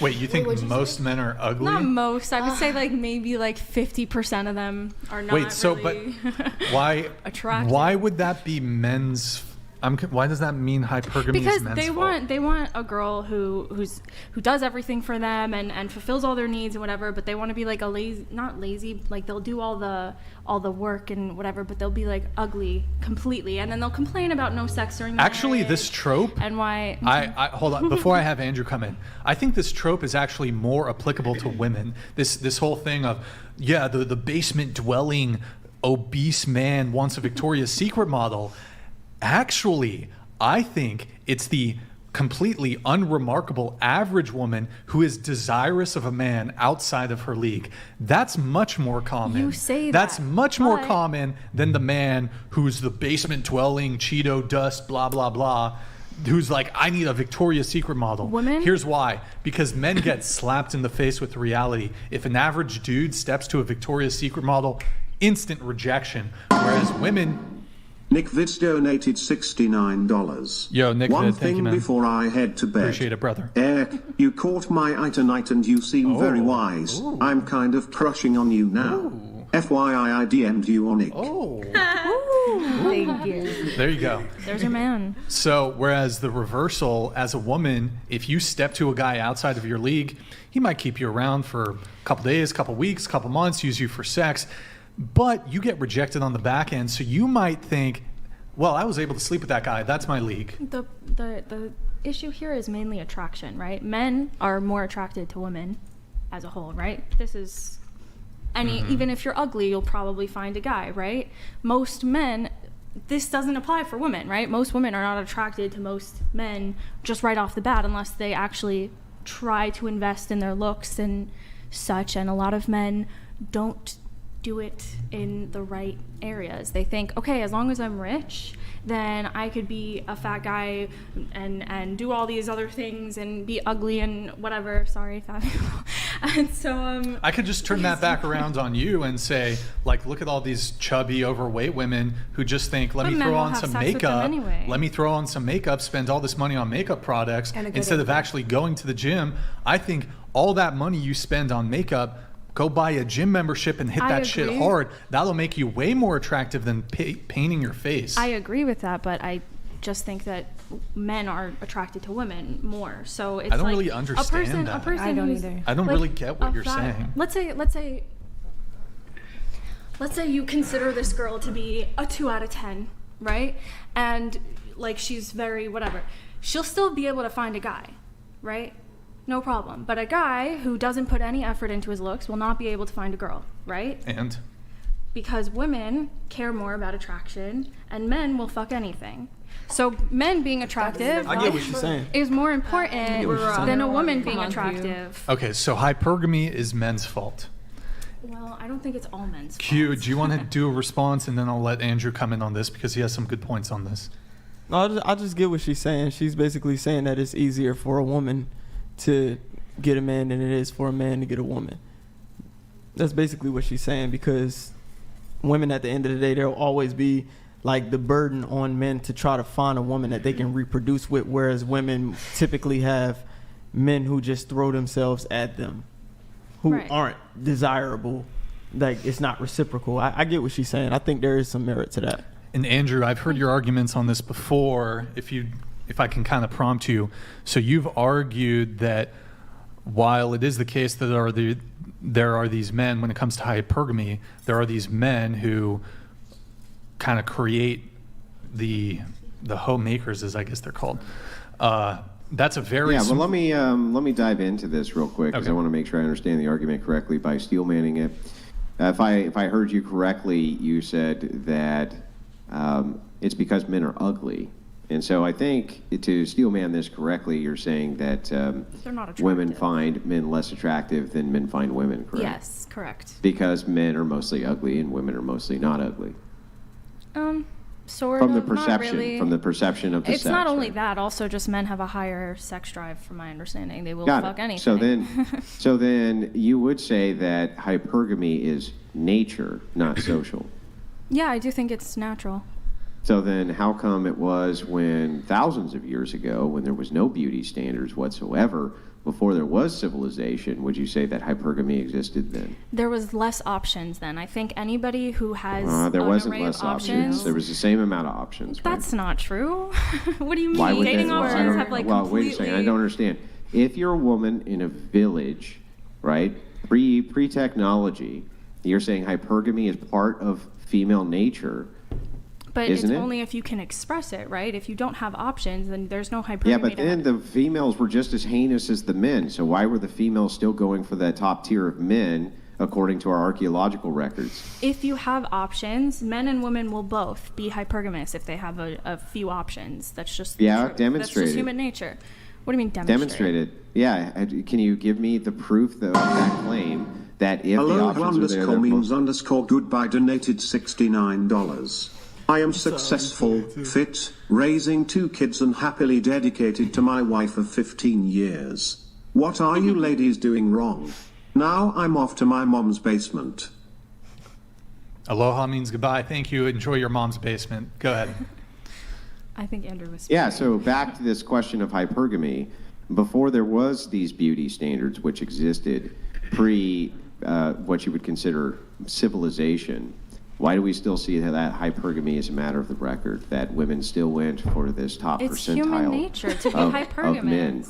Wait, you think most men are ugly? Not most. I would say like maybe like 50% of them are not. Wait, so really but why? attractive. Why would that be men's? Why does that mean hypergamy because is men's they want a girl who does everything for them and fulfills all their needs and whatever, but they want to be like not lazy, like they'll do all the work and whatever, but they'll be like ugly completely, and then they'll complain about no sex during the Actually, marriage this trope. And why? I hold on before I have Andrew come in. I think this trope is actually more applicable to women. This whole thing of the basement dwelling obese man wants a Victoria's Secret model. Actually, I think it's the completely unremarkable average woman who is desirous of a man outside of her league. That's much more common. You say that's that, much more common than the man who's the basement dwelling, Cheeto dust, blah, blah, blah, who's like, I need a Victoria's Secret model. Women? Here's why. Because men get slapped in the face with reality. If an average dude steps to a Victoria's Secret model, instant rejection. Whereas women... Nick Vids donated $69. Yo, Nick One Vid, thank thing you, man. before I head to bed. Appreciate it, brother. Eric, you caught my eye tonight and you seem very wise. Ooh. I'm kind of crushing on you now. Ooh. FYI, I DM'd you on Nick. Oh. Thank you. There you go. There's your man. So, whereas the reversal, as a woman, if you step to a guy outside of your league, he might keep you around for a couple days, couple weeks, couple months, use you for sex, but you get rejected on the back end, so you might think, well, I was able to sleep with that guy. That's my league. The issue here is mainly attraction, right? Men are more attracted to women as a whole, right? This is even if you're ugly, you'll probably find a guy, right? Most men, this doesn't apply for women, right? Most women are not attracted to most men just right off the bat unless they actually try to invest in their looks and such, and a lot of men don't do it in the right areas. They think, okay, as long as I'm rich, then I could be a fat guy and do all these other things and be ugly and whatever. Sorry, fat people. And so I could just turn that back around on you and say, like, look at all these chubby, overweight women who just think, let me throw on some makeup. Anyway. Let me throw on some makeup, spend all this money on makeup products instead of actually going to the gym. I think all that money you spend on makeup, go buy a gym membership and hit that shit hard. That'll make you way more attractive than painting your face. I agree with that, but I just think that men are attracted to women more. So it's I don't really understand that. A person I don't either. I don't really get what you're saying. Let's say you consider this girl to be a 2 out of 10, right? And like she's very whatever. She'll still be able to find a guy, right? No problem. But a guy who doesn't put any effort into his looks will not be able to find a girl, right? And? Because women care more about attraction and men will fuck anything. So men being attractive I get what she's saying. is more important than a woman being attractive. Okay, so hypergamy is men's fault. Well, I don't think it's all men's Q, fault. do you want to do a response, and then I'll let Andrew come in on this because he has some good points on this. No, I just get what she's saying. She's basically saying that it's easier for a woman to get a man than it is for a man to get a woman. That's basically what she's saying, because women at the end of the day, there'll always be like the burden on men to try to find a woman that they can reproduce with, whereas women typically have men who just throw themselves at them who aren't desirable. Like, it's not reciprocal. I get what she's saying. I think there is some merit to that. And Andrew, I've heard your arguments on this before. If I can kind of prompt you. So you've argued that while it is the case that there are these men, when it comes to hypergamy, there are these men who kind of create the homemakers, as I guess they're called. That's a very well, let me dive into this real quick, because I want to make sure I understand the argument correctly by steelmanning it. If I heard you correctly, you said that it's because men are ugly. And so I think, to steelman this correctly, you're saying that They're not attractive. women find men less attractive than men find women, correct? Yes, correct. Because men are mostly ugly and women are mostly not ugly. Sort From of, the perception, not really. from the perception of the It's sex. not only right? that, also just men have a higher sex drive, from my understanding. They will fuck anything. So then you would say that hypergamy is nature, not social. Yeah, I do think it's natural. So then how come it was when thousands of years ago, when there was no beauty standards whatsoever, before there was civilization, would you say that hypergamy existed then? There was less options then. I think anybody who has There an wasn't array less of options. There was the same amount of options. Right? That's not true. What do you mean? Why would Dating they, well, I options don't- have like well, completely... wait a second. I don't understand. If you're a woman in a village, right, pre-technology, you're saying hypergamy is part of female nature. But Isn't it's it? only if you can express it, right? If you don't have options, then there's no hypergamy. Yeah, but to then have. the females were just as heinous as the men. So why were the females still going for that top tier of men, according to our archaeological records? If you have options, men and women will both be hypergamous if they have a few options. That's just the truth. demonstrate That's just it. human nature. What do you mean demonstrate? Demonstrated. Yeah. Can you give me the proof of that claim that if the Hello options are there, underscore they're means both- underscore goodbye donated $69. I am successful, fit, raising 2 kids and happily dedicated to my wife of 15 years. What are you ladies doing wrong? Now I'm off to my mom's basement. Aloha means goodbye. Thank you. Enjoy your mom's basement. Go ahead. I think Andrew was. Yeah, so back to this question of hypergamy. Before there was these beauty standards which existed pre what you would consider civilization, why do we still see that hypergamy is a matter of the record, that women still went for this top It's percentile human nature to be of hypergamous. men?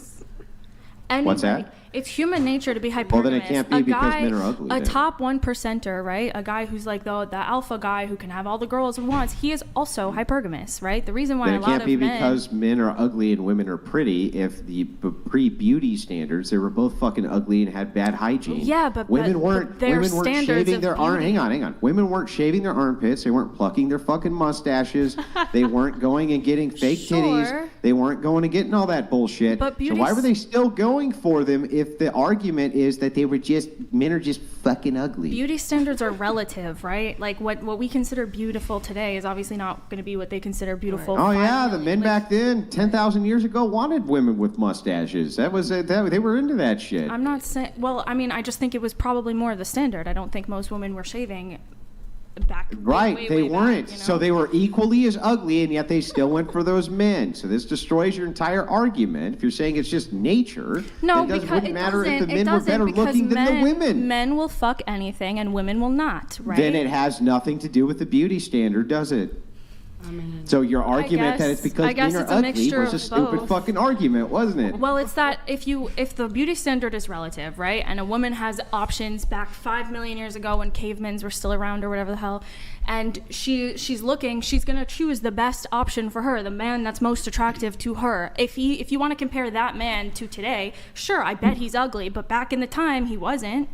Anybody. What's that? It's human nature to be hypergamous. Well, then it can't be because men are ugly, A then. top 1%er, right? A guy who's like the alpha guy who can have all the girls he wants. He is also hypergamous, right? The reason why Then a it lot can't of be men... because men are ugly and women are pretty. If the pre-beauty standards, they were both fucking ugly and had bad hygiene. Yeah, but women weren't their women weren't standards shaving of their arm. beauty- Hang on. Women weren't shaving their armpits. They weren't plucking their fucking mustaches. They weren't going and getting fake Sure. titties. They weren't going and getting all that bullshit. But so beauty why s- were they still going for them if the argument is that they were just men are just fucking ugly? Beauty standards are relative, right? Like what we consider beautiful today is obviously not going to be what they consider beautiful. Oh 5 yeah, the million. men Like, back then, 10,000 years ago, wanted women with mustaches. That was they were into that shit. I'm not saying. Well, I mean, I just think it was probably more the standard. I don't think most women were shaving back. Right, way, they way weren't. Back, you know? So they were equally as ugly, and yet they still went for those men. So this destroys your entire argument. If you're saying it's just nature, No, then it because wouldn't it matter doesn't. if the It men were doesn't better because looking than the women. Men will fuck anything, and women will not. Right? Then it has nothing to do with the beauty standard, does it? So your argument that it's guess- because I guess men are it's a ugly mixture was a of stupid both. fucking argument, wasn't it? Well, it's that if the beauty standard is relative, right? And a woman has options back 5 million years ago when cavemans were still around or whatever the hell, and she's gonna choose the best option for her, the man that's most attractive to her. If you want to compare that man to today, sure, I bet he's ugly, but back in the time he wasn't.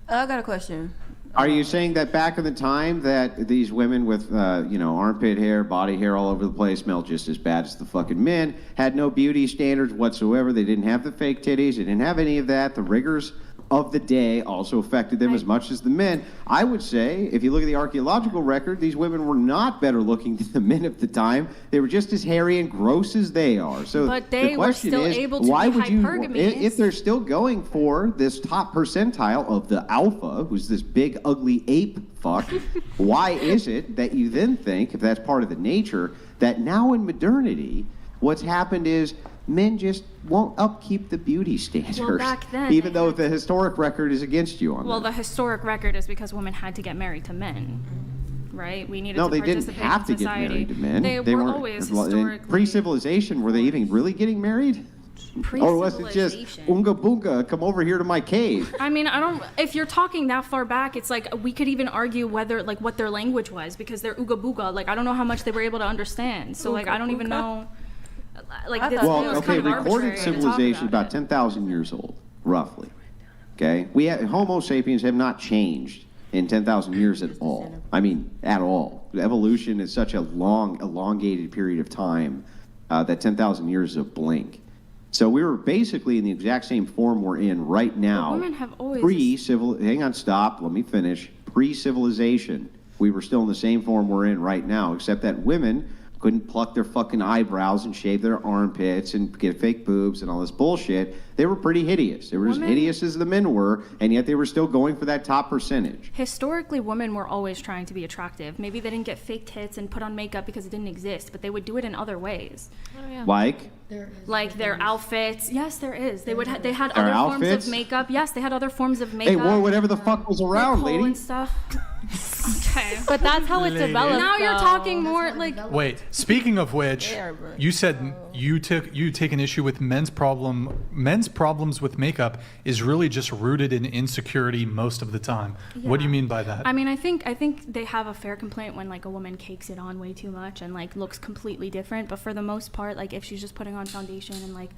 I got a question. Are you saying that back in the time that these women with, armpit hair, body hair all over the place smelled just as bad as the fucking men, had no beauty standards whatsoever, they didn't have the fake titties, they didn't have any of that, the rigors of the day also affected them as much as the men? I would say, if you look at the archaeological record, these women were not better looking than the men of the time. They were just as hairy and gross as they are. So But the they were question still is, able to why be would you, hypergamous. if they're still going for this top percentile of the alpha, who's this big ugly ape fuck, why is it that you then think, if that's part of the nature, that now in modernity, what's happened is men just won't upkeep the beauty standards, back then even they though had the historic record is against you on Well, that. the historic record is because women had to get married to men, right? We needed No, to they didn't participate have in to get society. married to men. They were weren't always in historically pre-civilization. Were they even really getting married? Or was it just Pre-civilization. unga boonga, come over here to my cave? I mean, if you're talking that far back, it's like we could even argue whether, like, what their language was because they're ooga booga. Like, I don't know how much they were able to understand. So, like, I don't even know. Like, this Well, was okay, kind of recorded arbitrary to talk civilization about about it. 10,000 years old, roughly. Okay, Homo sapiens have not changed in 10,000 years at all. I mean, at all. Evolution is such a long, elongated period of time that 10,000 years is a blink. So we were basically in the exact same form we're in right now. women have always- Pre-civil. Hang on, stop. Let me finish. Pre-civilization, we were still in the same form we're in right now, except that women couldn't pluck their fucking eyebrows and shave their armpits and get fake boobs and all this bullshit, they were pretty hideous. They were as hideous as the men were, and yet they were still going for that top percentage. Historically, women were always trying to be attractive. Maybe they didn't get fake tits and put on makeup because it didn't exist, but they would do it in other ways. Like their outfits. Yes, there is. They had other forms of makeup. Yes, they had other forms of makeup. They wore whatever the fuck was around, lady. And stuff. Okay. But that's how it developed. Now you're talking more like. Wait, speaking of which, you said you take an issue with men's problems with makeup is really just rooted in insecurity most of the time. Yeah. What do you mean by that? I mean, I think they have a fair complaint when like a woman cakes it on way too much and like looks completely different. But for the most part, like if she's just putting on foundation and like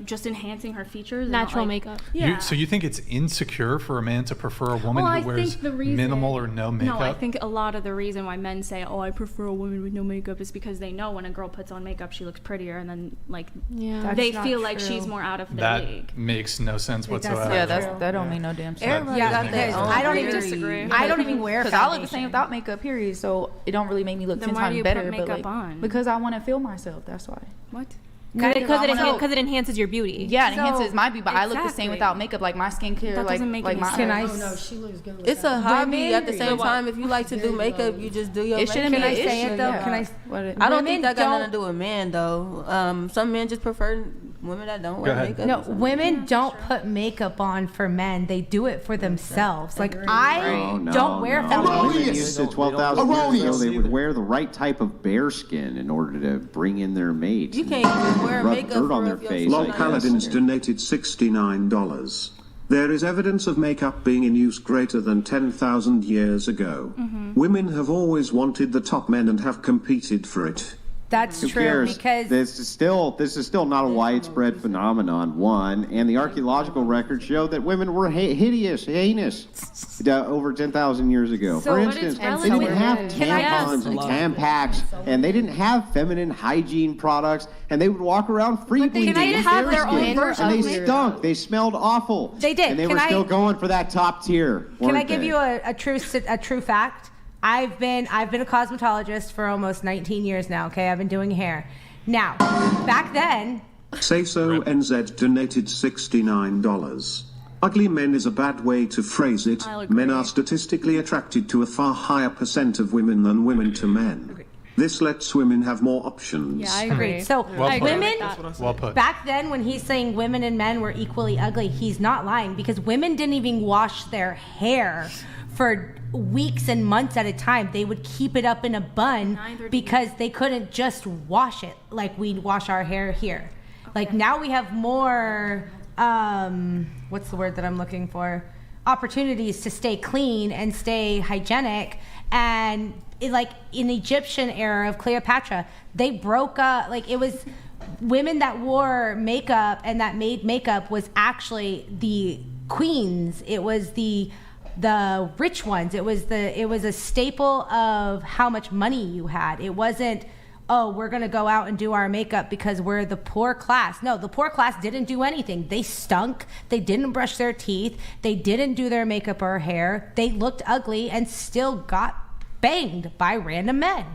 just enhancing her features, natural and, like, makeup. Yeah. So you think it's insecure for a man to prefer a woman who wears minimal or no makeup? No, I think a lot of the reason why men say, "Oh, I prefer a woman with no makeup," is because they know when a girl puts on makeup, she looks prettier, and then like they feel like she's more out of their league. That makes no sense whatsoever. Yeah, that don't make no damn sense. I don't even disagree. I don't even wear because foundation. I look the same without makeup. Period. So it don't really make me look Then 10 why do times you better. put But makeup like, on? because I want to feel myself. That's why. What? Because it enhances your beauty. Yeah, it enhances my beauty, but I look the same Exactly. without makeup. Like my skincare, That doesn't make like any my sense. eyes. No, she looks good. It's a hobby. At the same So time, if you like to do makeup, you just do your It makeup. shouldn't be Can an I say issue. it though? Yeah. Can I don't think that got nothing to do with men though. Some men just prefer women that don't wear ahead. makeup. No, women don't put makeup on for men. They do it for themselves. Like I don't wear foundation. Women used to 12,000 years ago, they would wear the right type of bear skin in order to bring in their mate. You can't even wear rub makeup dirt on for their if your face. skin Log not Paladins yellow. donated $69. There is evidence of makeup being in use greater than 10,000 years ago. Women have always wanted the top men and have competed for it. That's Who true cares? because this is still not a widespread phenomenon. One, and the archaeological records show that women were heinous over 10,000 years ago. So- For But instance, it's they didn't have relative. tampons and Tampax, and they didn't have feminine hygiene products, and they would walk around freely. Can I naked have bare their own skin, version and of they makeup? stunk. They smelled awful. They did. and they Can were I- still going for that top tier. Can I weren't give they? you a true fact? I've been a cosmetologist for almost 19 years now. Okay, I've been doing hair. Now, back then, Say so NZ donated $69. Ugly men is a bad way to phrase it. I'll agree. Men are statistically attracted to a far higher percent of women than women to men. This lets women have more options. Yeah, I agree. so Well put. women. Well put. Back then, when he's saying women and men were equally ugly, he's not lying because women didn't even wash their hair for weeks and months at a time. They would keep it up in a bun because they couldn't just wash it like we wash our hair here. Like now we have more, what's the word that I'm looking for? Opportunities to stay clean and stay hygienic. And like in Egyptian era of Cleopatra, they broke up, like it was women that wore makeup and that made makeup was actually the queens. It was the rich ones. It was a staple of how much money you had. It wasn't, oh, we're going to go out and do our makeup because we're the poor class. No, the poor class didn't do anything. They stunk. They didn't brush their teeth. They didn't do their makeup or hair. They looked ugly and still got banged by random men.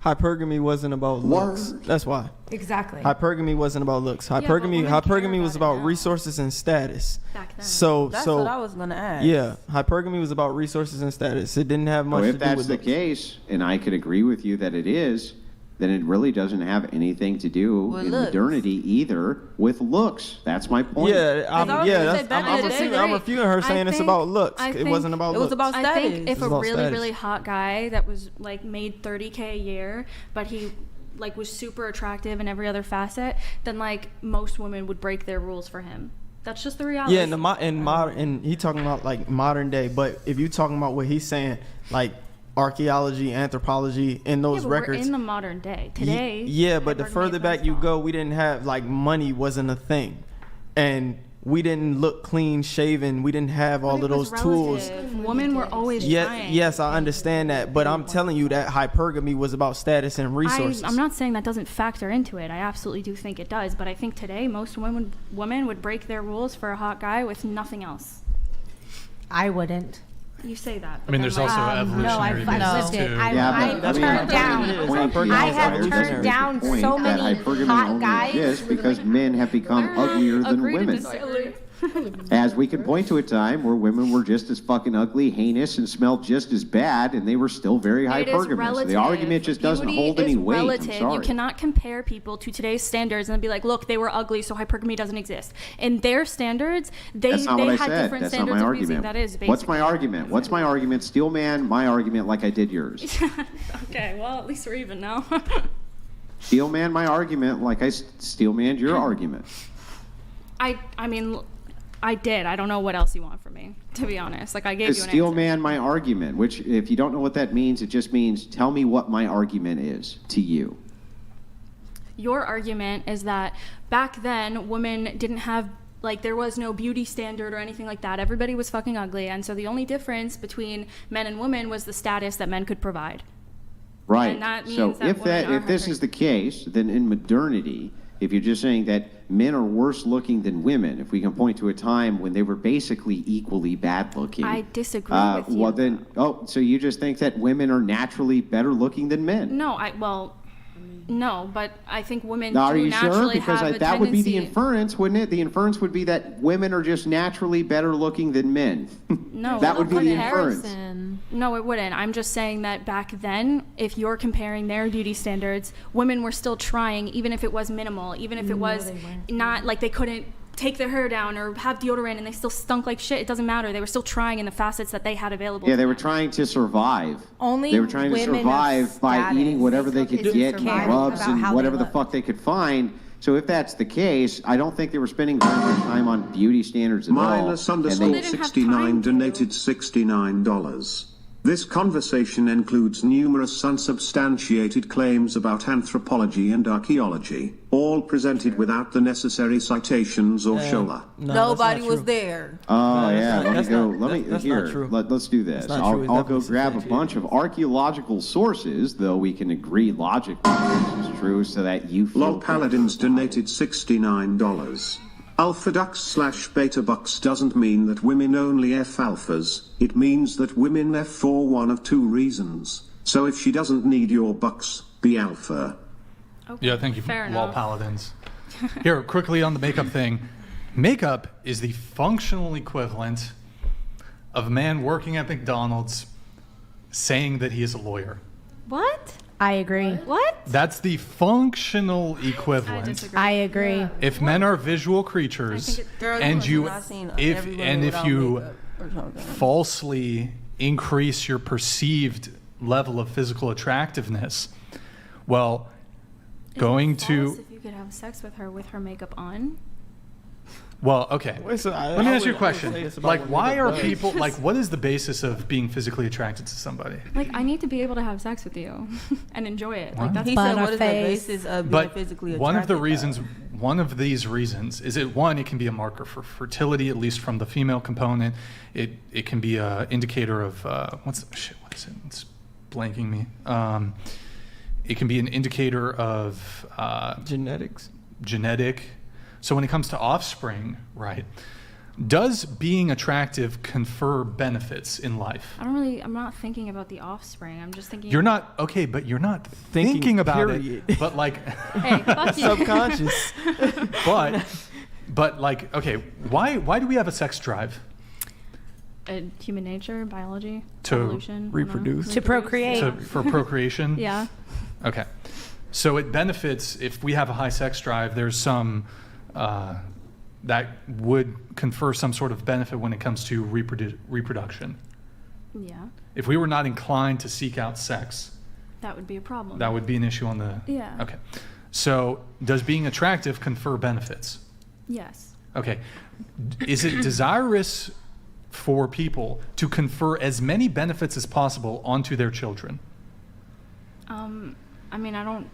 Hypergamy wasn't about looks. That's why. Exactly. Hypergamy wasn't about looks. Hypergamy was about resources and status. Back then. That's what I was gonna ask. Yeah, hypergamy was about resources and status. It didn't have much to if do that's with the looks. case, and I could agree with you that it is, then it really doesn't have anything to do With in looks. modernity either with looks. That's my point. Yeah, I was gonna say back in the day, I'm refuting her saying it's about looks. I It think wasn't about It looks. was about I status. think if It's a about really, status. really hot guy that was like made $30K a year, but he like was super attractive in every other facet, then like most women would break their rules for him. That's just the reality. Yeah, and he talking about like modern day, but if you talking about what he's saying, like archaeology, anthropology, in those but records. we're in the modern day today. Yeah, but the hypergamy further is back you not. go, we didn't have like money wasn't a thing, and we didn't look clean shaven. We didn't have all But of it was those tools. relative. Women were always trying. Yes, I understand that, but I'm telling you that hypergamy was about status and resources. I'm not saying that doesn't factor into it. I absolutely do think it does. But I think today most women would break their rules for a hot guy with nothing else. I wouldn't. You say that. I mean, there's also evolutionary no, I've basis lived it. too. I've turned down. I have turned down so many hot guys. Exists because men have become uglier than women. As we can point to a time where women were just as fucking ugly, heinous, and smelled just as bad, and they were still very hypergamous. The argument just doesn't hold any weight. Relative. I'm sorry. You cannot compare people to today's standards and be like, look, they were ugly, so hypergamy doesn't exist. In their standards, they had different standards of abusing. That is basically. What's my argument? What's my argument? Steel man, my argument like I did yours. Okay, well, at least we're even now. Steel man, my argument like I steel manned your argument. I mean, I did. I don't know what else you want from me, to be honest. Like, I gave you an Steel answer. man my argument, which if you don't know what that means, it just means tell me what my argument is to you. Your argument is that back then, women didn't have, like, there was no beauty standard or anything like that. Everybody was fucking ugly. And so the only difference between men and women was the status that men could provide. Right. And that means So that if this is the case, then in modernity, if you're just saying that men are worse looking than women, if we can point to a time when they were basically equally bad looking. I disagree with you. Well then, so you just think that women are naturally better looking than men? No, but I think women Now, do are you naturally sure? Because have a that would be the tendency- inference, wouldn't it? The inference would be that women are just naturally better looking than men. No, that would be the inference. No, it wouldn't. I'm just saying that back then, if you're comparing their beauty standards, women were still trying, even if it was minimal, even if it was not like they couldn't take their hair down or have deodorant and they still stunk like shit. It doesn't matter. They were still trying in the facets that they had available. Yeah, they were trying to survive. Only they were trying to women survive of by status eating whatever they could get, care rubs about and how they whatever the look. fuck they could find. So if that's the case, I don't think they were spending very much time on beauty standards at all. Minus underscore 69 donated $69. This conversation includes numerous unsubstantiated claims about anthropology and archaeology, all presented without the necessary citations or shola. Nobody was there. Oh, yeah. That's Here, not true. let's do this. That's not true. It's I'll go definitely grab a substantiated. bunch of archaeological sources, though we can agree logically this is true, so that you feel Lol Paladins donated $69. Alpha ducks / beta bucks doesn't mean that women only F alphas, it means that women F for one of two reasons. So if she doesn't need your bucks, be alpha. Okay, Yeah, thank you, fair Wall enough. Paladins. Here, quickly on the makeup thing. Makeup is the functional equivalent of a man working at McDonald's saying that he is a lawyer. What? I agree. What? That's the functional equivalent. disagree. I agree. If men are visual creatures, and you if you falsely increase your perceived level of physical attractiveness, well, going to If you could have sex with her makeup on. well, okay. Let me ask you a question. Like, why are people like? What is the basis of being physically attracted to somebody? Like, I need to be able to have sex with you and enjoy it. Like, that's He said, what is the Butterface. basis of being But physically attracted? one of the reasons, one of these reasons, is it one? It can be a marker for fertility, at least from the female component. It can be an indicator of what is it? It's blanking me. It can be an indicator of genetic. So when it comes to offspring, right? Does being attractive confer benefits in life? I'm not thinking about the offspring. I'm just thinking. You're not okay, but you're not thinking about it. But like, Hey, fuck you. Subconscious. but like, okay, why do we have a sex drive? Human nature, biology, To evolution, I don't know. reproduce. To procreate. So for procreation? Yeah. Okay. So it benefits if we have a high sex drive. There's some that would confer some sort of benefit when it comes to reproduction. Yeah. If we were not inclined to seek out sex, That would be a problem. that would be an issue on the. Yeah. Okay. So does being attractive confer benefits? Yes. Okay. Is it desirous for people to confer as many benefits as possible onto their children? I mean, I don't.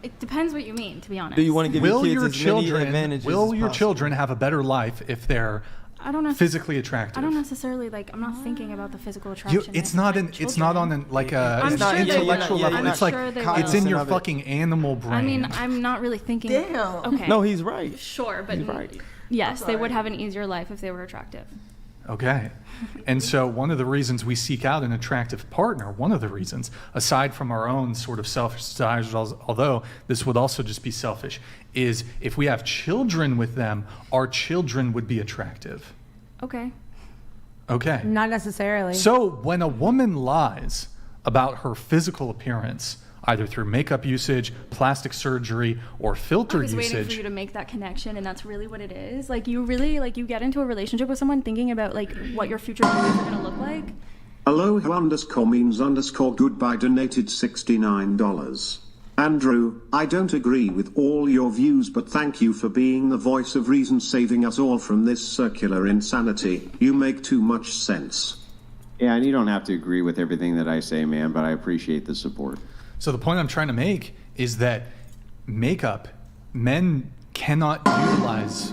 It depends what you mean, to be honest. Do you want to give your kids as many advantages will as your possible? children have a better life if they're I don't physically attractive? I don't necessarily like. I'm not thinking about the physical attraction. It's not an. It's not on an like a I'm sure they intellectual will. level. I'm It's like sure they it's will. in your Of it. fucking animal brain. I mean, I'm not really thinking. Damn. Okay. No, he's right. Sure, but He's right. yes, they would have an easier life if they were attractive. Okay. And so one of the reasons we seek out an attractive partner, one of the reasons, aside from our own sort of selfish desires, although this would also just be selfish, is if we have children with them, our children would be attractive. Okay. Okay. Not necessarily. So when a woman lies about her physical appearance, either through makeup usage, plastic surgery, or filter I was waiting for usage. you to make that connection, and that's really what it is. Like, you really, like, you get into a relationship with someone thinking about, like, what your future careers are going to look like. Aloha_means_goodbye donated $69. Andrew, I don't agree with all your views, but thank you for being the voice of reason, saving us all from this circular insanity. You make too much sense. Yeah, and you don't have to agree with everything that I say, man, but I appreciate the support. So the point I'm trying to make is that makeup, men cannot utilize.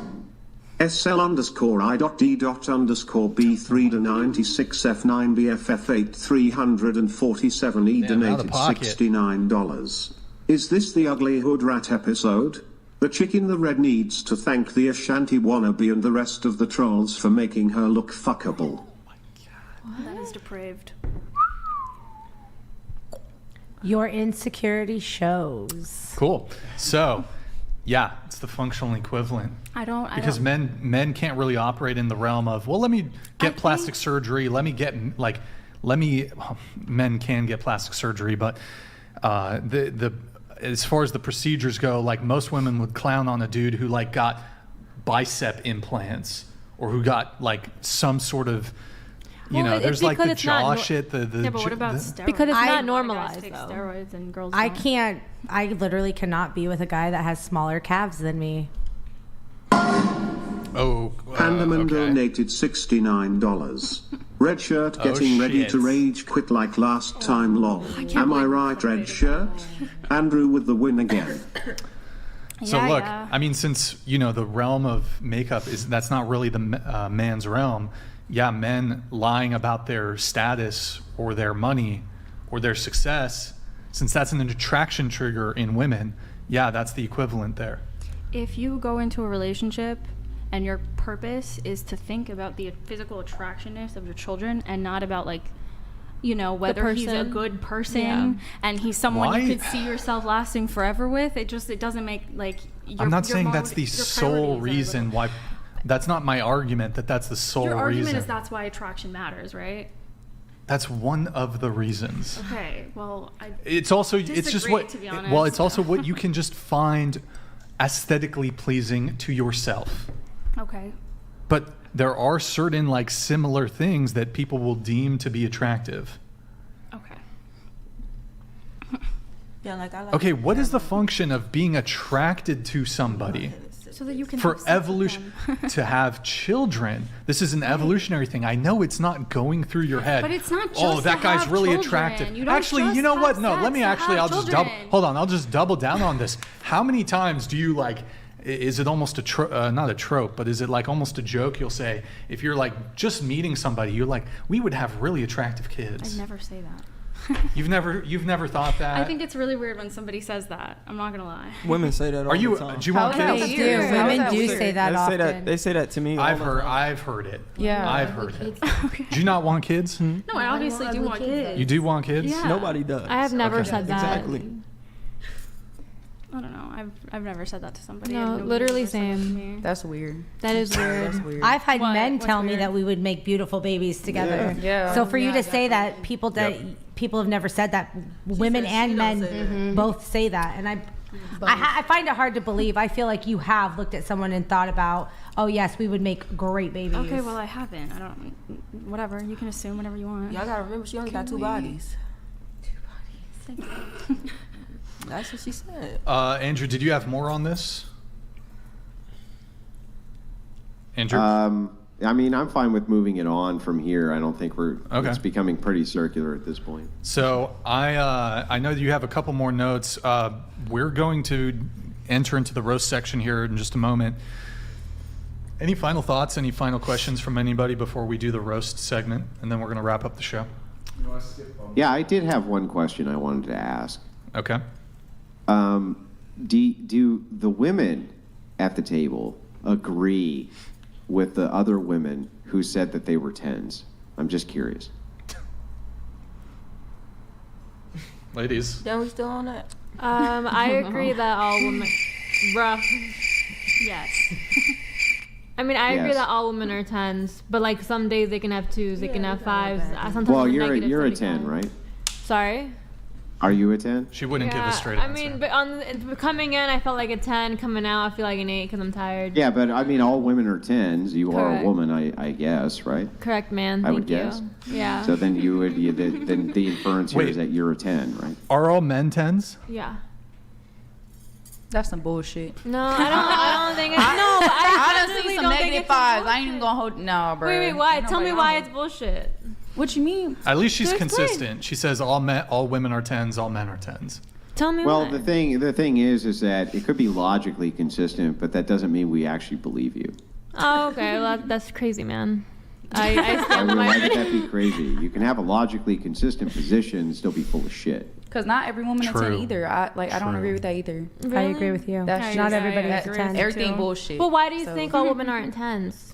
SL_I.D._B3 to 96F9BFF8 347E donated $69. Is this the Ugly Hood Rat episode? The chick in the red needs to thank the Ashanti wannabe and the rest of the trolls for making her look fuckable. That is depraved. Your insecurity shows. Cool. So, yeah, it's the functional equivalent. Because men can't really operate in the realm of, well, let me get plastic surgery. Let me get men can get plastic surgery, but as far as the procedures go, like most women would clown on a dude who like got bicep implants or who got like some sort of. There's like the jaw shit. Yeah, but what about steroids? Because it's not Guys normalized, take though. steroids and girls I don't. can't. I literally cannot be with a guy that has smaller calves than me. Pandaman donated $69. Red shirt getting ready to rage quit like last time lol. Am I right, red shirt? Andrew with the win again. So look, I mean, since the realm of makeup that's not really the man's realm. Yeah, men lying about their status or their money or their success, since that's an attraction trigger in women, yeah, that's the equivalent there. If you go into a relationship and your purpose is to think about the physical attractionness of your children and not about whether he's a good person and he's someone you could see yourself lasting forever with, it doesn't make I'm not saying that's the sole reason why. That's not my argument that that's the sole reason. Your argument is that's why attraction matters, right? That's one of the reasons. Okay, well, it's just what, to be honest. well, it's also what you can just find aesthetically pleasing to yourself. Okay. But there are certain similar things that people will deem to be attractive. Okay. Yeah, okay, what is the function of being attracted to somebody? So that you can for evolution to have children. This is an evolutionary thing. I know it's not going through your head. But it's not just oh, that guy's really attractive. Actually, you know what? No, let me actually. I'll just I'll just double down on this. How many times do you is it almost not a trope, but is it almost a joke? You'll say if you're just meeting somebody, you're we would have really attractive kids. I'd never say that. You've never thought that? I think it's really weird when somebody says that. I'm not gonna lie. Women say that all the time. Do you want kids? They do. Women do say that often. They say that to me. I've heard it. Yeah. I've heard it. Okay. Do you not want kids? No, I obviously do want kids. You do want kids? Yeah. Nobody does. I have never said that. Exactly. I don't know. I've never said that to somebody. No, literally same. That's weird. That is weird. That's weird. I've had men tell me that we would make beautiful babies together. Yeah. So for you to say that people have never said that, women and men both say that, and I find it hard to believe. I feel like you have looked at someone and thought about, oh yes, we would make great babies. Okay, well I haven't. I don't. Whatever. You can assume whatever you want. Y'all gotta remember, she only got two bodies. Two bodies. That's what she said. Andrew, did you have more on this? Andrew? I mean, I'm fine with moving it on from here. I don't think it's becoming pretty circular at this point. So I know that you have a couple more notes. We're going to enter into the roast section here in just a moment. Any final thoughts, any final questions from anybody before we do the roast segment? And then we're going to wrap up the show. Yeah, I did have one question I wanted to ask. Okay. Do the women at the table agree with the other women who said that they were 10s. I'm just curious. Ladies. Then we still on that? I agree that all women, bruh. Yes. I mean, I agree Yes. that all women are 10s, but like some days they can have 2s, they can have 5s. Sometimes Well, I'm you're a negative 10, 35. right? Sorry. Are you a 10? She wouldn't give a straight I answer. mean, but coming in, I felt like a 10. Coming out, I feel like an 8 because I'm tired. Yeah, but I mean, all women are 10s. You are a Correct. woman, I guess, right? Correct, man. I Thank would you. guess. Yeah. So then then the inference here Wait. is that you're a 10, right? Are all men 10s? Yeah. That's some bullshit. No, I don't think it's no. But I I done genuinely seen some don't think negative it's fives. I bullshit. ain't even gonna hold. No, bro. Wait, why? Ain't Tell me nobody why on it's bullshit. What you mean? At least she's To explain. consistent. She says all women are 10s, all men are 10s. Tell me Well, why. the thing is that it could be logically consistent, but that doesn't mean we actually believe you. Oh, okay. Well, that's crazy, man. I stand on Why my. would that be crazy? You can have a logically consistent position and still be full of shit. Because not every woman is True. 10 either. I don't True. agree with that either. Really? I agree with you. That's Not just- everybody that- is a 10. Everything too. bullshit. But why do you So, think all women aren't 10s?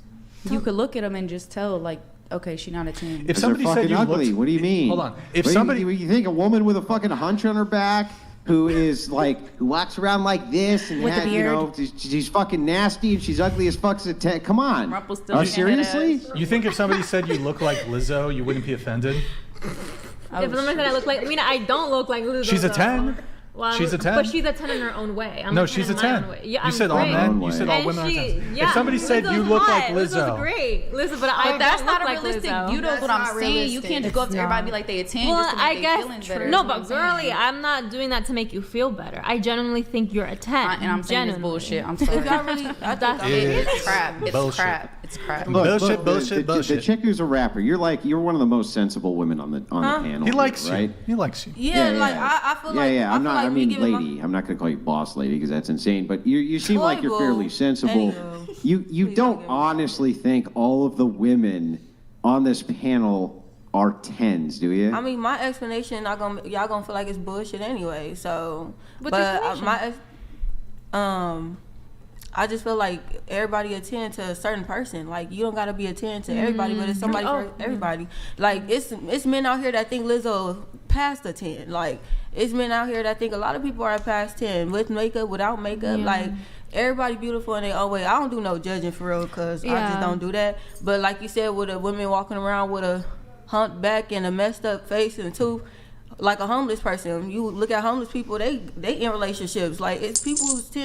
you could look at them and just tell, like, okay, she's not a 10. If Because somebody they're said fucking you ugly. looked, What do you mean? Hold on. If What do somebody, you think a woman with a fucking hunch on her back, who is like, who walks around like this and With a has, you know, she's fucking nasty and she's ugly as fuck as a 10. Come on. Rumpelstiltskin Seriously? head you think if somebody said you look like Lizzo, you wouldn't be offended? Oh, If someone said I look like, I mean, I don't look like Lizzo. She's a though. 10. Well, She's a 10. But she's a 10 in her own way. I'm No, a 10 she's a in my 10. own way. Yeah, You I'm said all great. men. Own You said way. all And women are she, 10s. yeah, If somebody said Lizzo's you look like hot. Lizzo, Lizzo's great. Lizzo, but I But that's don't not look a like realistic Lizzo. view, though, what I'm saying. You can't just go up to everybody and be like, they a 10 Well, just to make I their guess feelings better. no, That's but what I'm saying. girly, I'm not doing that to make you feel better. I genuinely think you're a 10. And I'm saying it's genuinely. bullshit. I'm sorry. If y'all really, I think That's It's crap. It's bullshit. crap. It's crap. Bullshit, the- bullshit, the, bullshit. The chick who's a rapper, you're one of the most sensible women on the panel. he likes here, right? you. He likes you. yeah, like I feel like Yeah, I I'm feel not. like I we mean, giving lady. I'm not going to call you boss lady because that's insane. But you seem like you're Toy fairly boo. sensible. Anywho. You Please don't don't get me honestly think all of the women on this panel are 10s, do you? I mean, my explanation y'all gonna feel like it's bullshit anyway. So, What's your but explanation? I just feel like everybody a 10 to a certain person. Like you don't gotta be a 10 to everybody, but it's somebody for everybody. Like it's men out here that think Lizzo past a 10. Like it's men out here that think a lot of people are past 10 with makeup, without makeup. Yeah. Like everybody beautiful in their own way. I don't do no judging for real, cause I just Yeah. don't do that. But like you said, with a women walking around with a humped back and a messed up face and tooth, like a homeless person. You look at homeless people, they in relationships. Like it's people who's 10